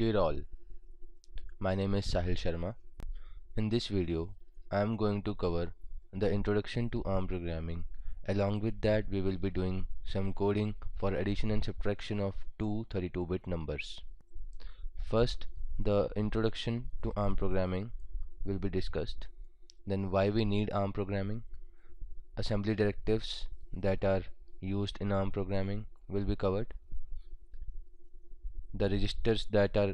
Dear all, my name is Sahil Sharma. In this video, I am going to cover the introduction to ARM programming. Along with that, we will be doing some coding for addition and subtraction of two 32-bit numbers. First, the introduction to ARM programming will be discussed. Then why we need ARM programming, assembly directives that are used in ARM programming will be covered, the registers that are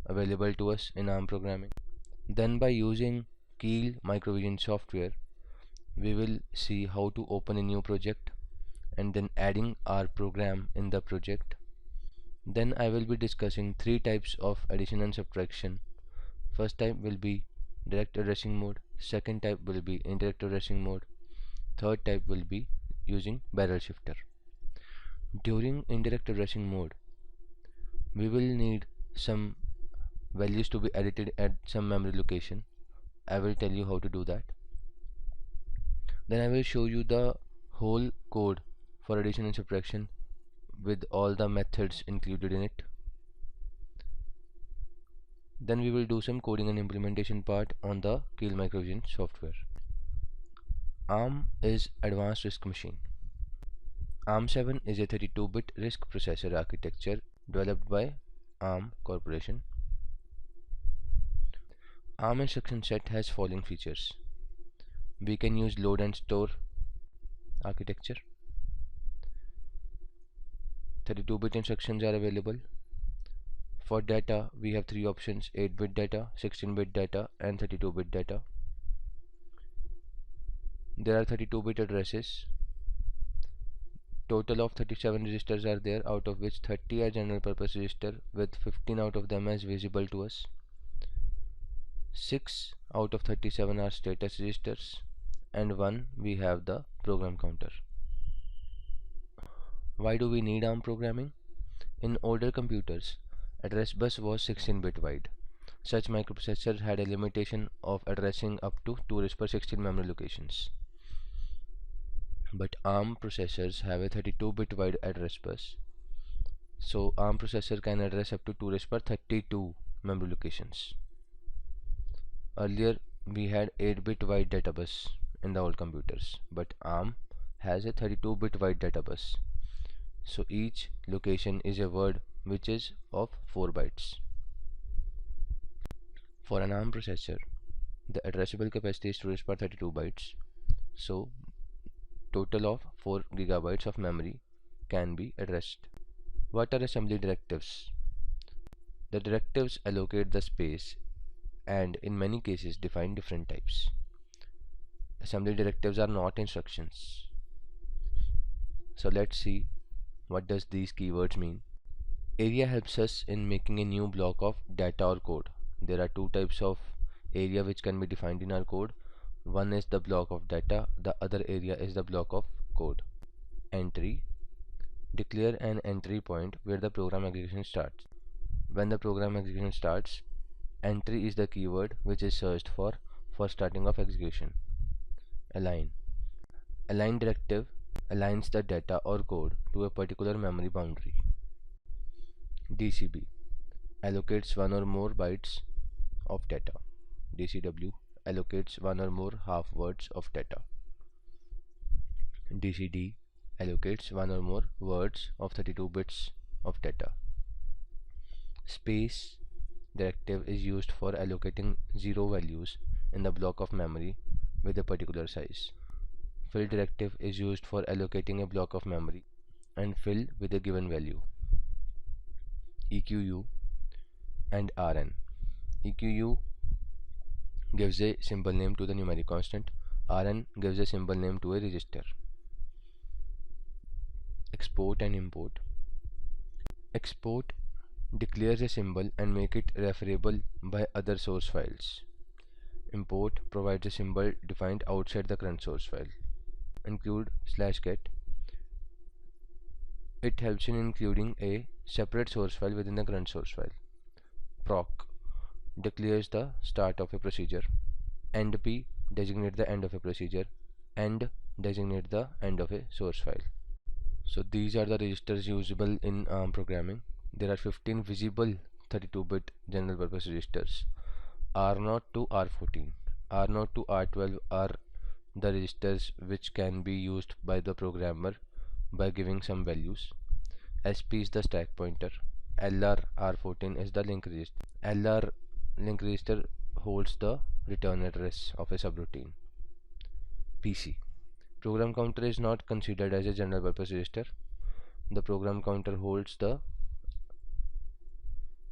available to us in ARM programming. Then by using Keil Microvision software, we will see how to open a new project and then adding our program in the project. Then I will be discussing three types of addition and subtraction. First type will be direct addressing mode, second type will be indirect addressing mode, third type will be using barrel shifter. During indirect addressing mode, we will need some values to be edited at some memory location. I will tell you how to do that. Then I will show you the whole code for addition and subtraction with all the methods included in it. Then we will do some coding and implementation part on the Keil Microvision software. ARM is Advanced RISC Machine. ARM7 is a 32-bit RISC processor architecture developed by ARM Corporation. ARM instruction set has following features. We can use load and store architecture. 32-bit instructions are available. For data, we have three options: 8-bit data, 16-bit data, and 32-bit data. There are 32-bit addresses. Total of 37 registers are there, out of which 30 are general purpose register with 15 out of them as visible to us. 6 out of 37 are status registers, and 1 we have the program counter. Why do we need ARM programming? In older computers, address bus was 16-bit wide. Such microprocessors had a limitation of addressing up to 2^16 memory locations. But ARM processors have a 32-bit wide address bus. So ARM processor can address up to 2^32 memory locations. Earlier we had 8-bit wide data bus in the old computers, but ARM has a 32-bit wide data bus. So each location is a word which is of 4 bytes. For an ARM processor, the addressable capacity is 2^32 bytes. So total of 4 gigabytes of memory can be addressed. What are assembly directives? The directives allocate the space and in many cases define different types. Assembly directives are not instructions. So let's see what does these keywords mean. Area helps us in making a new block of data or code. There are two types of area which can be defined in our code. One is the block of data, the other area is the block of code. Entry: declare an entry point where the program execution starts. When the program execution starts, entry is the keyword which is searched for starting of execution. Align: align directive aligns the data or code to a particular memory boundary. DCB allocates one or more bytes of data. DCW allocates one or more half words of data. DCD allocates one or more words of 32 bits of data. Space directive is used for allocating 0 values in the block of memory with a particular size. Fill directive is used for allocating a block of memory and fill with a given value. EQU and RN. EQU gives a symbol name to the numeric constant. RN gives a symbol name to a register. Export and import. Export declares a symbol and make it referable by other source files. Import provides a symbol defined outside the current source file. Include /get. It helps in including a separate source file within the current source file. Proc declares the start of a procedure. Endp designate the end of a procedure. End designate the end of a source file. So these are the registers usable in ARM programming. There are 15 visible 32-bit general purpose registers. R0 to R14, R0 to R12 are the registers which can be used by the programmer by giving some values. SP is the stack pointer. LR R14 is the link register. LR link register holds the return address of a subroutine. PC. Program counter is not considered as a general purpose register. The program counter holds the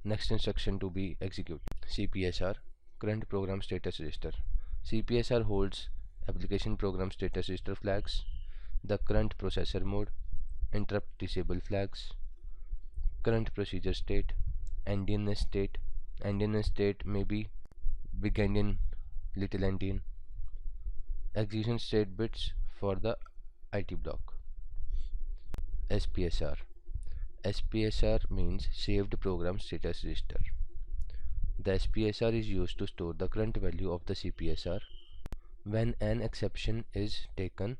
next instruction to be executed. CPSR, current program status register. CPSR holds application program status register flags, the current processor mode, interrupt disable flags, current procedure state, endianness state. Endianness state may be big endian, little endian. Execution state bits for the IT block. SPSR. SPSR means saved program status register. The SPSR is used to store the current value of the CPSR when an exception is taken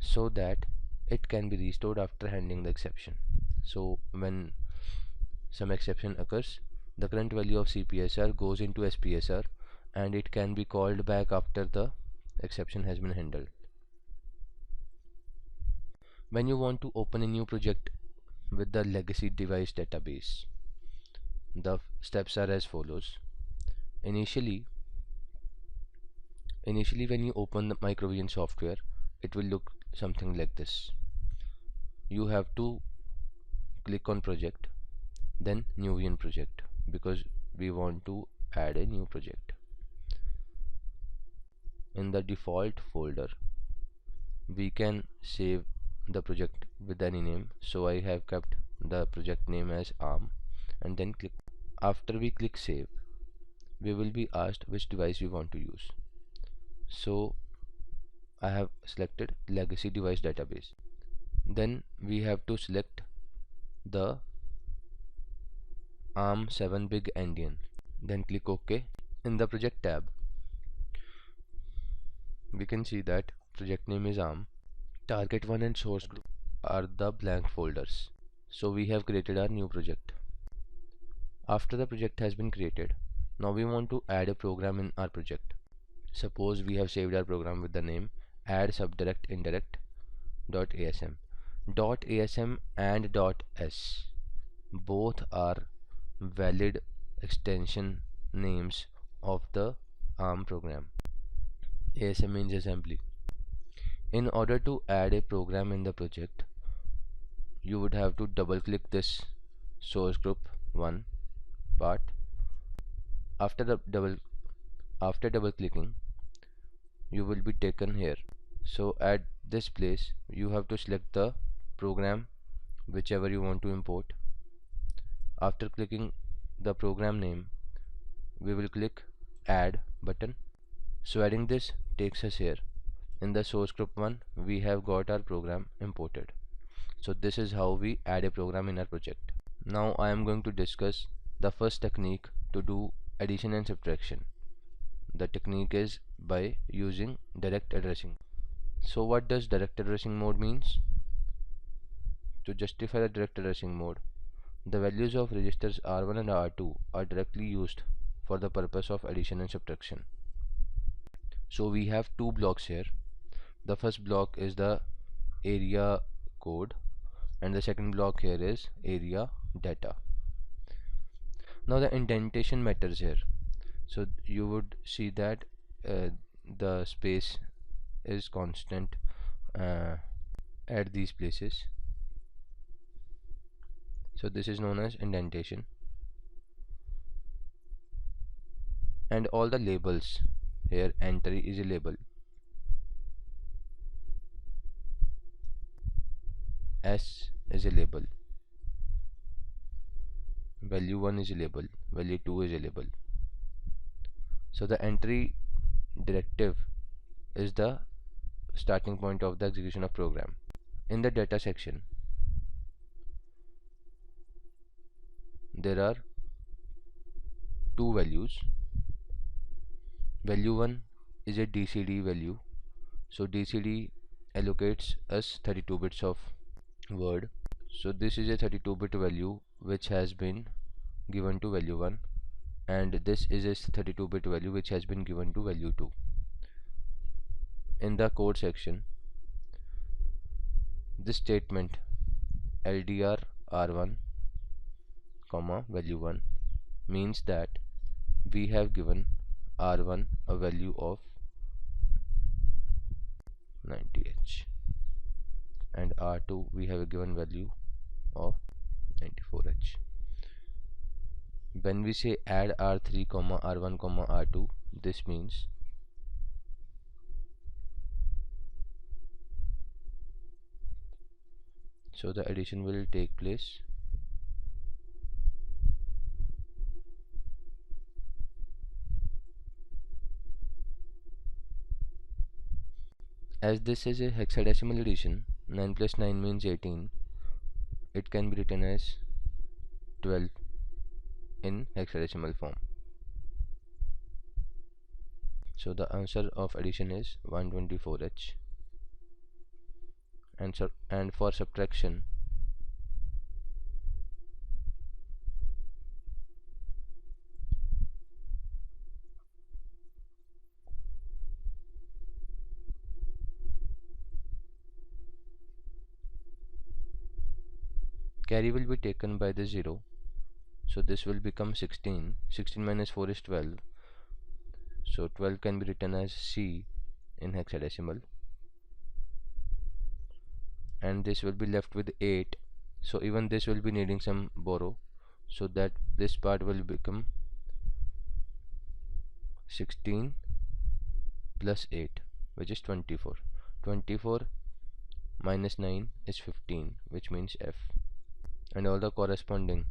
so that it can be restored after handling the exception. So when some exception occurs, the current value of CPSR goes into SPSR and it can be called back after the exception has been handled. When you want to open a new project with the legacy device database, the steps are as follows. Initially when you open the Microvision software, it will look something like this. You have to click on project, then new Vision project, because we want to add a new project. In the default folder, we can save the project with any name, so I have kept the project name as ARM and then click. After we click save, we will be asked which device we want to use. So I have selected legacy device database. Then we have to select the ARM7 big endian, then click OK. In the project tab, we can see that project name is ARM, target 1 and source group are the blank folders. So we have created our new project. After the project has been created, now we want to add a program in our project. Suppose we have saved our program with the name add subdirect indirect .asm. .asm and .s both are valid extension names of the ARM program. ASM means assembly. In order to add a program in the project, you would have to double click this source group 1 part. After double clicking, you will be taken here. So at this place you have to select the program whichever you want to import. After clicking the program name, we will click add button. So adding this takes us here. In the source group 1 we have got our program imported. So this is how we add a program in our project. Now I am going to discuss the first technique to do addition and subtraction. The technique is by using direct addressing. So what does direct addressing mode means? To justify the direct addressing mode, the values of registers R1 and R2 are directly used for the purpose of addition and subtraction. So we have two blocks here. The first block is the area code and the second block here is area data. Now the indentation matters here. So you would see that the space is constant at these places. So this is known as indentation. And all the labels here, entry is a label, S is a label, value 1 is a label, value 2 is a label. So the entry directive is the starting point of the execution of program. In the data section, there are two values. Value 1 is a DCD value. So DCD allocates us 32 bits of word. So this is a 32-bit value which has been given to value 1, and this is a 32-bit value which has been given to value 2. In the code section, this statement LDR R1 comma value 1 means that we have given R1 a value of 90H and R2 we have a given value of 94H. When we say add R3 comma R1 comma R2, this means so the addition will take place as this is a hexadecimal addition. 9 plus 9 means 18. It can be written as 12 in hexadecimal form. So the answer of addition is 124H. And for subtraction, carry will be taken by the 0, so this will become 16. 16 minus 4 is 12, so 12 can be written as C in hexadecimal, and this will be left with 8, so even this will be needing some borrow, so that this part will become 16 plus 8, which is 24. 24 minus 9 is 15, which means F, and all the corresponding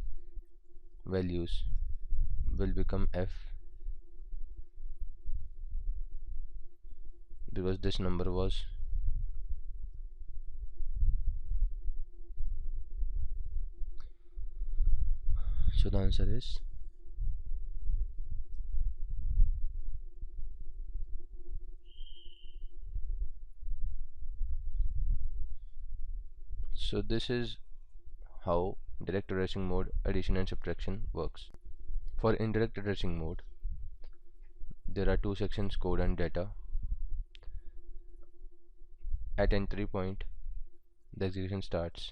values will become F because this number was so the answer is so this is how direct addressing mode addition and subtraction works. For indirect addressing mode, there are two sections, code and data. At entry point, the execution starts,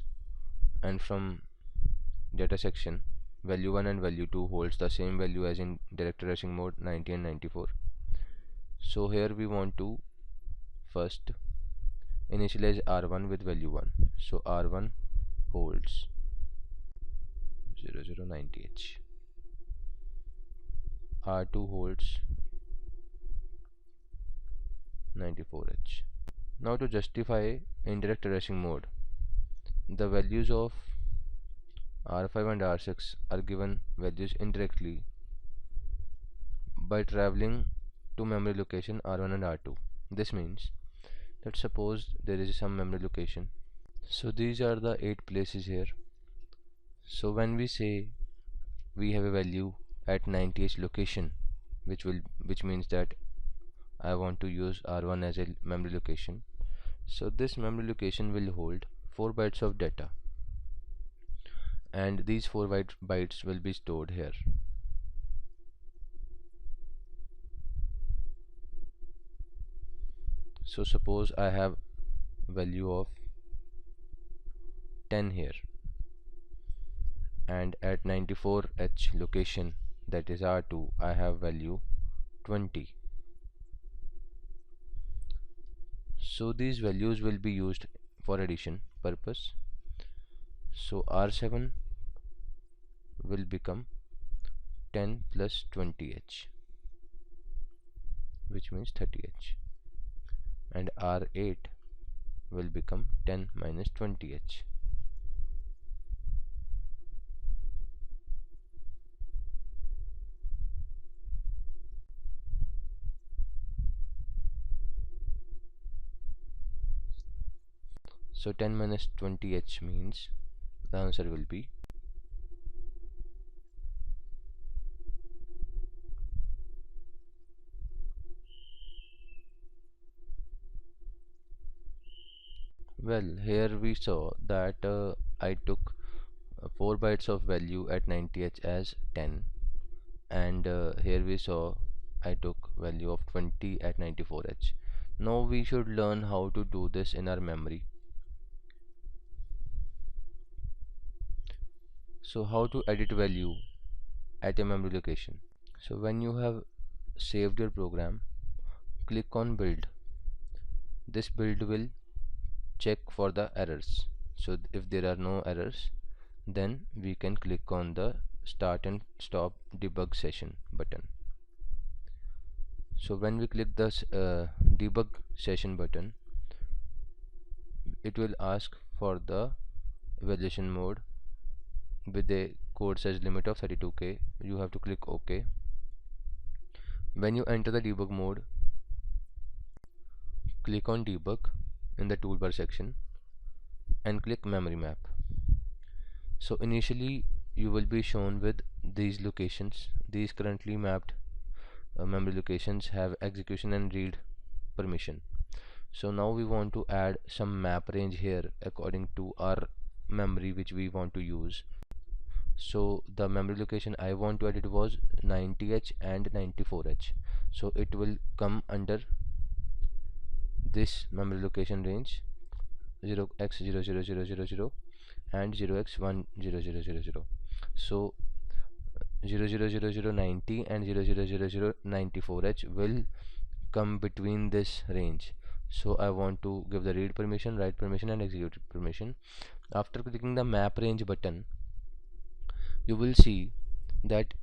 and from data section, value 1 and value 2 holds the same value as in direct addressing mode, 90 and 94. So here we want to first initialize R1 with value 1. So R1 holds 0090H. R2 holds 94H. Now to justify indirect addressing mode, the values of R5 and R6 are given values indirectly by traveling to memory location R1 and R2. This means that suppose there is some memory location. So these are the 8 places here. So when we say we have a value at 90H location, which means that I want to use R1 as a memory location, so this memory location will hold 4 bytes of data, and these 4 bytes will be stored here. So suppose I have value of 10 here, and at 94H location, that is R2, I have value 20. So these values will be used for addition purpose. So R7 will become 10 plus 20H, which means 30H, and R8 will become 10 minus 20H. So 10 minus 20H means the answer will be well, here we saw that I took 4 bytes of value at 90H as 10, and here we saw I took value of 20 at 94H. Now we should learn how to do this in our memory. So how to edit value at a memory location? So when you have saved your program, click on build. This build will check for the errors. So if there are no errors, then we can click on the start and stop debug session button. So when we click this debug session button, it will ask for the evaluation mode with a code size limit of 32K. You have to click OK. When you enter the debug mode, click on debug in the toolbar section and click memory map. So initially you will be shown with these locations. These currently mapped memory locations have execution and read permission. So now we want to add some map range here according to our memory which we want to use. So the memory location I want to edit was 90H and 94H. So it will come under this memory location range 0x00000 and 0x100000. So 00090 and 00094H will come between this range. So I want to give the read permission, write permission and execute permission. After clicking the map range button, you will see that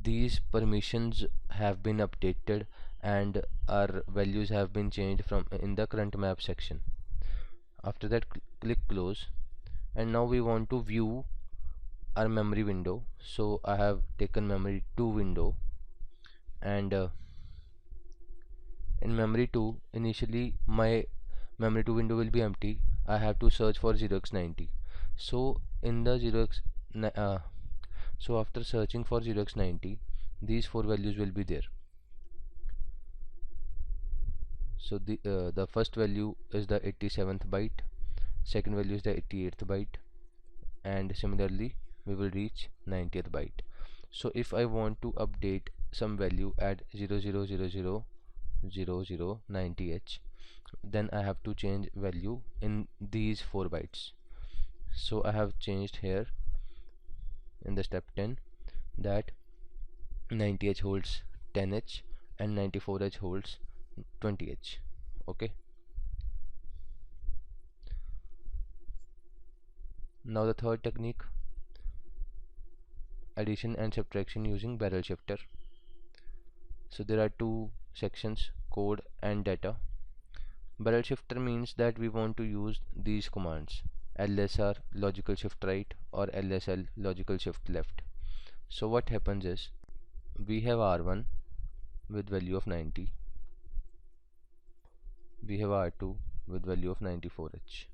these permissions have been updated and our values have been changed from in the current map section. After that, click close, and now we want to view our memory window. So I have taken memory 2 window, and in memory 2 initially my memory 2 window will be empty. I have to search for 0x90. So in the 0x so after searching for 0x90, these 4 values will be there. So the first value is the 87th byte, second value is the 88th byte, and similarly we will reach 90th byte. So if I want to update some value at 00000090H, then I have to change value in these 4 bytes. So I have changed here in the step 10 that 90H holds 10H and 94H holds 20H. Okay, now the third technique, addition and subtraction using barrel shifter. So there are two sections, code and data. Barrel shifter means that we want to use these commands: LSR logical shift right or LSL logical shift left. So what happens is, we have R1 with value of 90, we have R2 with value of 94H.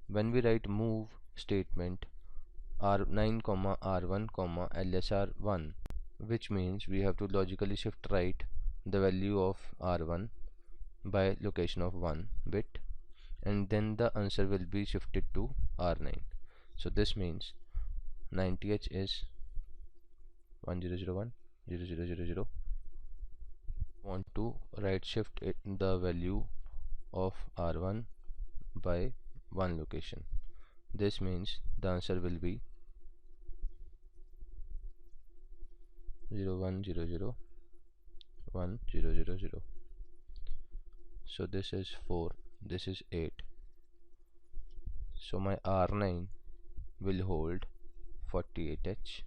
When we write move statement R9, R1, LSR1, which means we have to logically shift right the value of R1 by location of 1 bit, and then the answer will be shifted to R9. So this means 90H is 1001 0000. Want to right shift the value of R1 by 1 location. This means the answer will be 0100 1000. So this is 4, this is 8. So my R9 will hold 48H,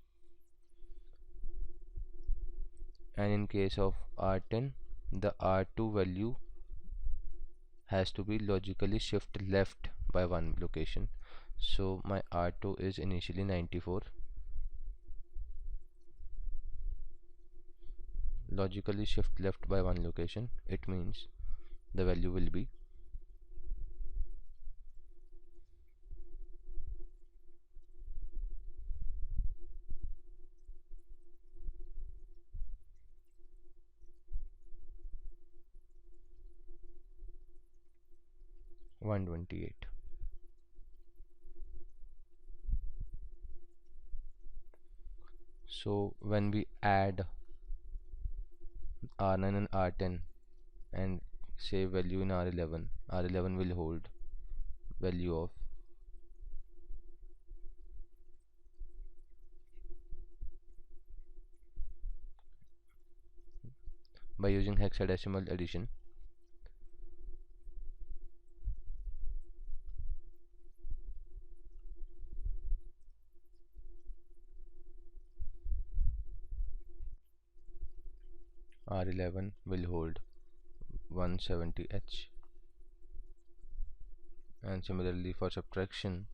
and in case of R10, the R2 value has to be logically shift left by 1 location. So my R2 is initially 94, logically shift left by 1 location, it means the value will be 128. So when we add R9 and R10 and save value in R11, R11 will hold value of by using hexadecimal addition. R11 will hold 170H, and similarly for subtraction,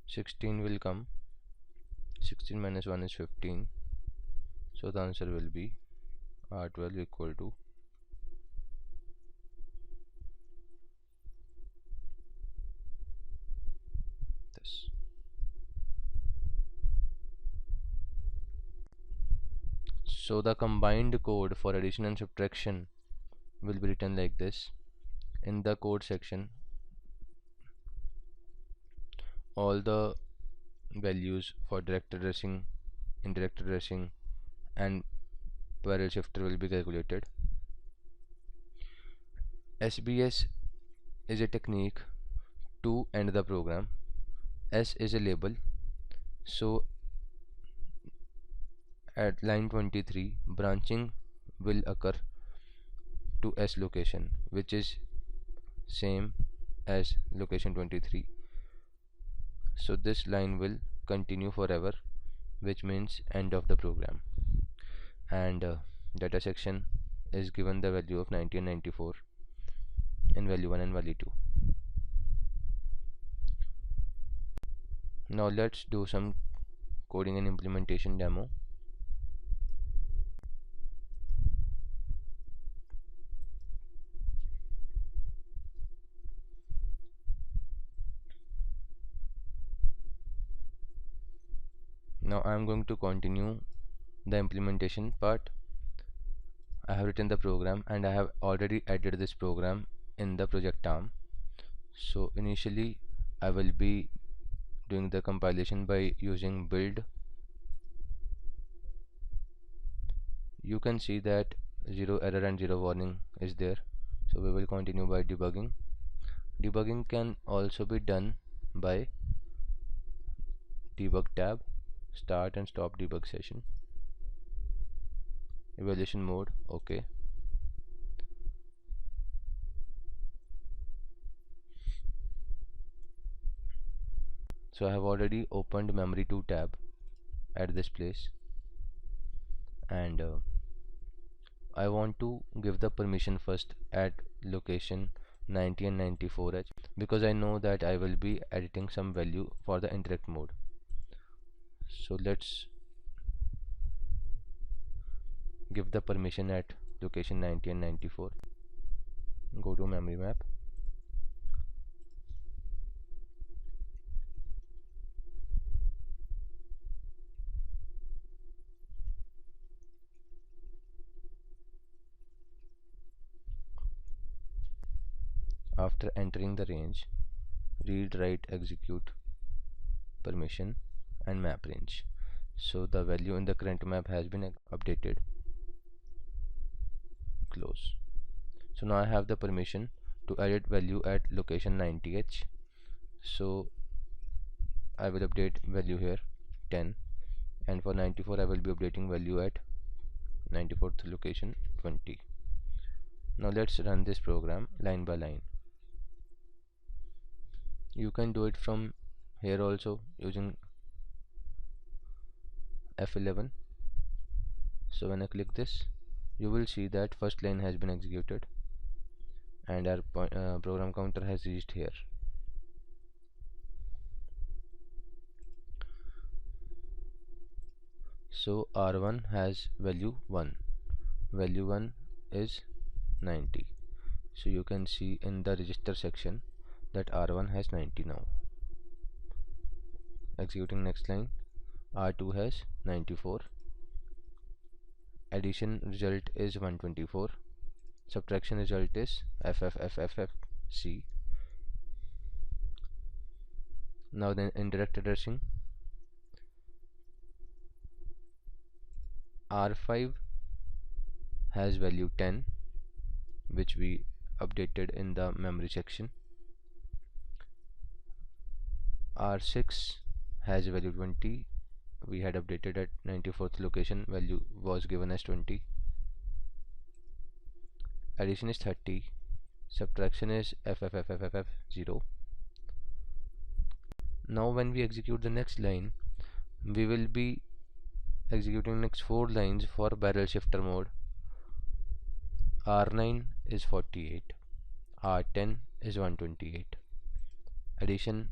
sixteen will come. 16 minus 1 is 15, so the answer will be R12 equal to this. So the combined code for addition and subtraction will be written like this. In the code section, all the values for direct addressing, indirect addressing, and parallel shifter will be calculated. SBS is a technique to end the program. S is a label, so at line 23 branching will occur to S location, which is same as location 23. So this line will continue forever, which means end of the program. And data section is given the value of 90 and 94 in value 1 and value 2. Now let's do some coding and implementation demo. Now I am going to continue the implementation part. I have written the program and I have already added this program in the project arm. So initially I will be doing the compilation by using build. You can see that 0 error and 0 warning is there, so we will continue by debugging. Debugging can also be done by debug tab, start and stop debug session, evaluation mode, okay. So I have already opened memory 2 tab at this place, and I want to give the permission first at location 90 and 94H, because I know that I will be editing some value for the indirect mode. So let's give the permission at location 90 and 94. Go to memory map. After entering the range, read, write, execute permission and map range. So the value in the current map has been updated. Close. So now I have the permission to edit value at location 90H. So I will update value here 10, and for 94 I will be updating value at 94th location 20. Now let's run this program line by line. You can do it from here also using F11. So when I click this, you will see that first line has been executed and our program counter has reached here. So R1 has value 1. Value 1 is 90. So you can see in the register section that R1 has 90 now. Executing next line. R2 has 94. Addition result is 124. Subtraction result is FFFFFC. Now then indirect addressing. R5 has value 10, which we updated in the memory section. R6 has value 20, we had updated at 94th location, value was given as 20. Addition is 30, subtraction is FFFFF0. Now when we execute the next line, we will be executing next 4 lines for barrel shifter mode. R9 is 48, R10 is 128. Addition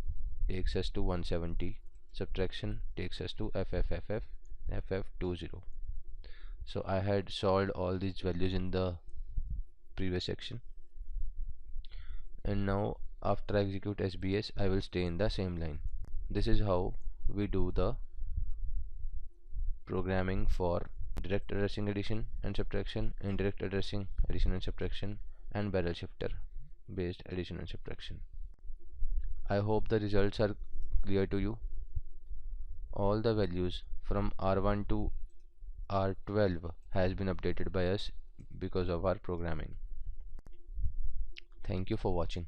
takes us to 170, subtraction takes us to FFFF20. So I had solved all these values in the previous section, and now after I execute SBS I will stay in the same line. This is how we do the programming for direct addressing addition and subtraction, indirect addressing addition and subtraction, and barrel shifter based addition and subtraction. I hope the results are clear to you. All the values from R1 to R12 has been updated by us because of our programming. Thank you for watching.